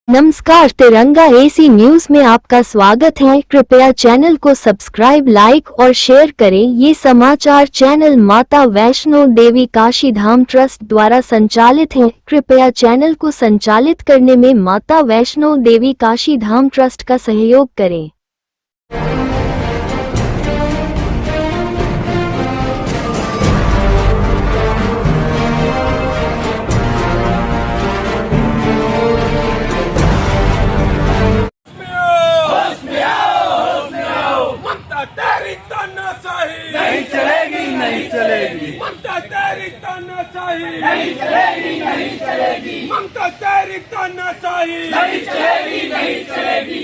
नमस्कार, तिरंगा AC news में आपका स्वागत है। कृपया चैनल को सब्सक्राइब, लाइक और शेयर करें। ये समाचार चैनल माता वैष्णो देवी काशी धाम ट्रस्ट द्वारा संचालित है। कृपया चैनल को संचालित करने में माता वैष्णो देवी काशी धाम ट्रस्ट का सहयोग करें। नहीं चलेगी, नहीं चलेगी। ममता तेरी तानाशाही नहीं चलेगी, नहीं चलेगी। ममता तेरी तानाशाही नहीं चलेगी, नहीं चलेगी।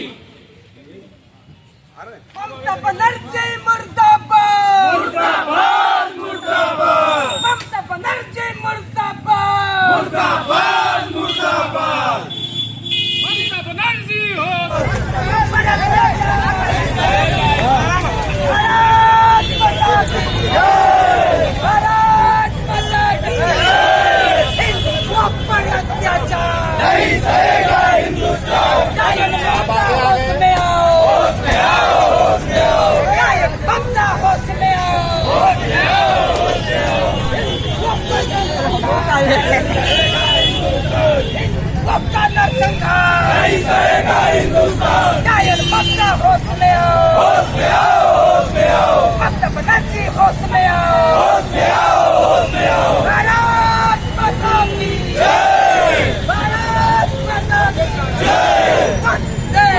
ममता बनर्जी मुर्दाबाद, मुर्दाबाद, मुर्दाबाद, ममता बनर्जी मुर्दाबाद, मुर्दाबाद, मुर्दाबाद। ममता बनर्जी हो नहीं सहेगा हिंदुस्तान। होश में आओ, होश में आओ, होश में आओ, ममता होश में आओ, होश में आओ, होश में आओ। ममता नरसंहार नहीं सहेगा हिंदुस्तान। ममता होश में आओ, होश में आओ, होश में आओ, ममता बनर्जी होश में आओ, होश में आओ, होश में आओ। भारत माता की जय, भारत माता की जय, वंदे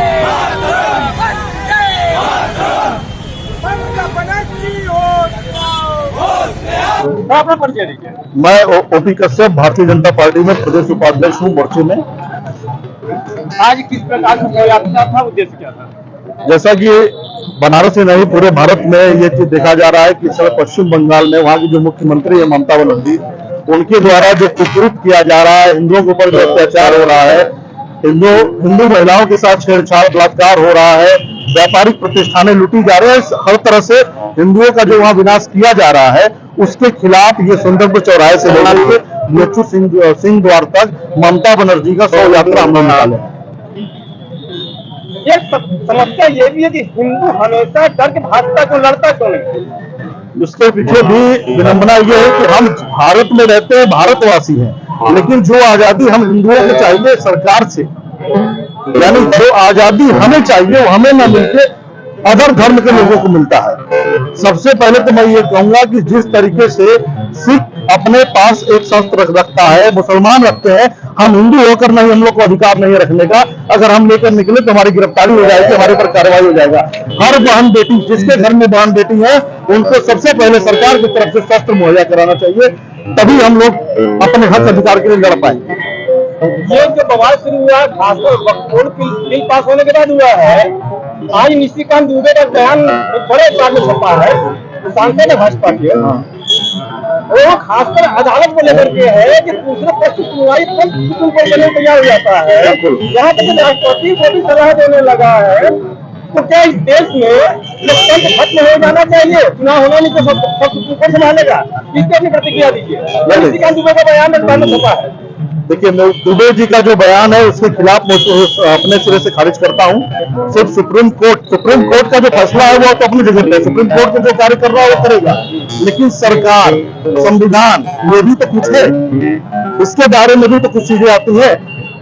वंदे ममता बनर्जी होश में आओ, होश में आओ। अपना परिचय दीजिए। मैं ओपी कश्यप, भारतीय जनता पार्टी में प्रदेश उपाध्यक्ष हूँ मोर्चे में। आज किस प्रकार का यात्रा था, उद्देश्य क्या था? जैसा कि बनारस ही नहीं पूरे भारत में ये चीज देखा जा रहा है कि सर पश्चिम बंगाल में वहाँ की जो मुख्यमंत्री है ममता बनर्जी, उनके द्वारा जो कुकृत किया जा रहा है, हिंदुओं के ऊपर जो अत्याचार हो रहा है, हिंदू महिलाओं के साथ छेड़छाड़ बलात्कार हो रहा है, व्यापारिक प्रतिष्ठानें लूटी जा रही है, हर तरह से हिंदुओं का जो वहाँ विनाश किया जा रहा है उसके खिलाफ ये सुंदरपुर चौराहे से लेकर यशु सिंह द्वार तक ममता बनर्जी का 100 यात्रा हम लोग निकाले। ये समस्या ये भी है कि हिंदू हमेशा डर के भाजपा को लड़ता क्यों नहीं? उसके पीछे भी विडंबना ये है कि हम भारत में रहते हैं, भारतवासी हैं, लेकिन जो आजादी हम हिंदुओं को चाहिए सरकार से, यानी जो आजादी हमें चाहिए वो हमें न मिलके अदर धर्म के लोगों को मिलता है। सबसे पहले तो मैं ये कहूंगा कि जिस तरीके से सिख अपने पास एक शस्त्र रखता है, मुसलमान रखते हैं, हम हिंदू होकर नहीं, हम लोग को अधिकार नहीं रखने का। अगर हम लेकर निकले तो हमारी गिरफ्तारी हो जाएगी, हमारे पर कार्रवाई हो जाएगा। हर बहन बेटी, जिसके घर में बहन बेटी है, उनको सबसे पहले सरकार की तरफ से शस्त्र मुहैया कराना चाहिए, तभी हम लोग अपने हक अधिकार के लिए लड़ पाएंगे। ये जो बवाल शुरू हुआ है खासकर वक्फ बिल पास होने के बाद हुआ है, आज निशिकांत दुबे का बयान बड़े अखबार में छपा है, सांसद है भाजपा के, वो खासकर अदालत को लेकर के है कि दूसरे पक्ष की सुनवाई पर सुप्रीम कोर्ट बनने को तैयार हो जाता है। यहाँ तक कि राष्ट्रपति को भी सलाह देने लगा है। तो क्या इस देश में लोकतंत्र खत्म हो जाना चाहिए? चुनाव होना नहीं तो सब सुप्रीम कोर्ट संभालेगा? इसकी अपनी प्रतिक्रिया दीजिए। निशिकांत दुबे का बयान अखबार में छपा है। देखिए, मैं दुबे जी का जो बयान है उसके खिलाफ मैं अपने सिरे से खारिज करता हूं। सिर्फ सुप्रीम कोर्ट का जो फैसला है वो तो अपनी जगह पे, सुप्रीम कोर्ट को जो कार्य कर रहा है वो करेगा, लेकिन सरकार, संविधान, ये भी तो कुछ है, इसके बारे में भी तो कुछ चीजें आती है।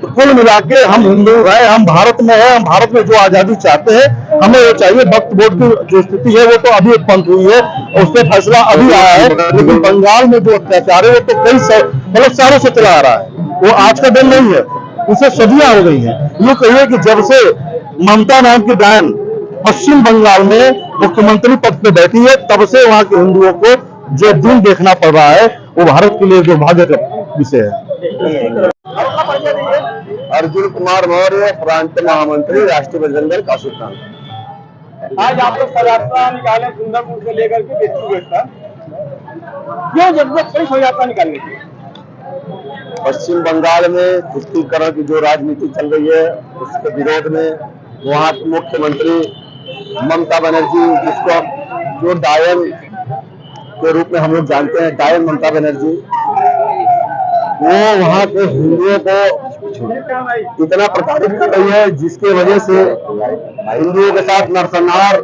तो कुल मिला के हम हिंदू हैं, हम भारत में हैं, हम भारत में जो आजादी चाहते हैं हमें वो चाहिए। वक्फ बोर्ड की जो स्थिति है वो तो अभी उत्पन्न हुई है, उस पर फैसला अभी आया है, लेकिन बंगाल में जो अत्याचार है वो तो कई सालों से चला आ रहा है, वो आज का दिन नहीं है, उसे सदियां हो गई हैं। यूं कहिए कि जब से ममता नाम की बहन पश्चिम बंगाल में मुख्यमंत्री पद पे बैठी है, तब से वहां के हिंदुओं को जो दिन देखना पड़ रहा है वो भारत के लिए दुर्भाग्य का विषय है। अर्जुन कुमार मौर्य, प्रांत महामंत्री, राष्ट्रीय बजरंग दल काशी प्रांत। आज आप लोग यात्रा निकाले सुंदरपुर से लेकर के बेचू गेट तक, क्यों जरूरत पड़ी शव यात्रा निकालने की? पश्चिम बंगाल में तुष्टीकरण की जो राजनीति चल रही है उसके विरोध में वहाँ की मुख्यमंत्री ममता बनर्जी, जिसको जो डायन के रूप में हम लोग जानते हैं, डायन ममता बनर्जी, वो वहाँ के हिंदुओं को इतना प्रताड़ित कर रही है, जिसके वजह से हिंदुओं के साथ नरसंहार,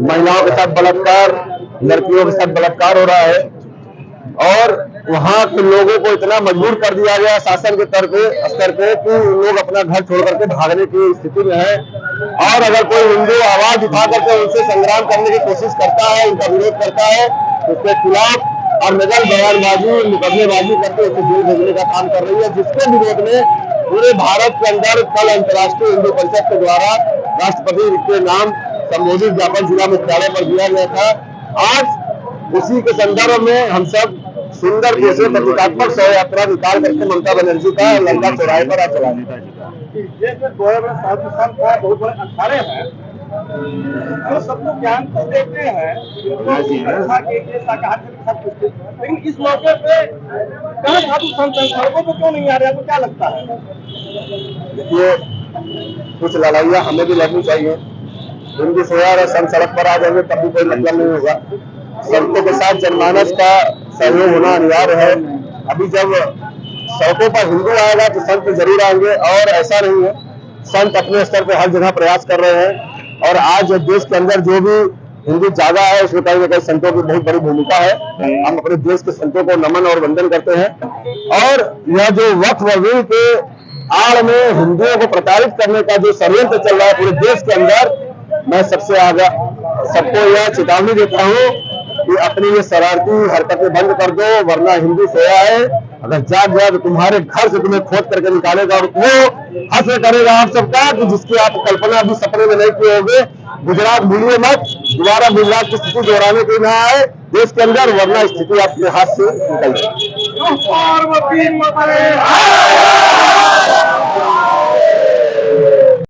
महिलाओं के साथ बलात्कार, लड़कियों के साथ बलात्कार हो रहा है। और वहां के लोगों को इतना मजबूर कर दिया गया शासन के स्तर पे कि लोग अपना घर छोड़ करके भागने की स्थिति में है। और अगर कोई हिंदू आवाज उठा करके उनसे संग्राम करने की कोशिश करता है, उनका विरोध करता है, उसके खिलाफ और नजर बयानबाजी, मुकदमेबाजी करके उसे जेल भेजने का काम कर रही है, जिसके विरोध में पूरे भारत के अंदर कल अंतर्राष्ट्रीय हिंदू परिषद के द्वारा राष्ट्रपति के नाम संबोधित ज्ञापन जिला मुख्यालय पर दिया गया था। आज उसी के संदर्भ में हम सब सुंदर जैसे प्रतीकात्मक शव यात्रा निकाल करके ममता बनर्जी का लंका चौराहे पर आज चला बहुत बड़े अखाड़े हैं जो सब लोग ज्ञान को देते हैं, लेकिन इस मौके पे कहाँ साधु संत सड़कों पे क्यों नहीं आ रहे? आपको क्या लगता है? देखिए, कुछ लड़ाइयाँ हमें भी लड़नी चाहिए। हिंदू सोया और संत सड़क पर आ जाएंगे तब भी कोई मतलब नहीं होगा। संतों के साथ जनमानस का सहयोग होना अनिवार्य है। अभी जब सड़कों पर हिंदू आएगा तो संत जरूर आएंगे, और ऐसा नहीं है, संत अपने स्तर पर हर जगह प्रयास कर रहे हैं। और आज देश के अंदर जो भी हिंदू जागा है उसमें कहीं ना कहीं संतों की बहुत बड़ी भूमिका है। हम अपने देश के संतों को नमन और वंदन करते हैं। और यह जो वक्फ बिल के आड़ में हिंदुओं को प्रताड़ित करने का जो षड्यंत्र चल रहा है पूरे देश के अंदर, मैं सबको यह चेतावनी देता हूँ कि अपनी ये शरारती हरकतें बंद कर दो, वरना हिंदू सोया है, अगर जाग गया तो तुम्हारे घर से तुम्हें खोद करके निकालेगा। और वो हश्र करेगा आप सबका कि जिसकी आप कल्पना भी सपने में नहीं किए होंगे। गुजरात भूलिए मत, दोबारा गुजरात की स्थिति दोहराने की ना आए देश के अंदर, वरना स्थिति आपके हाथ से निकल जाए।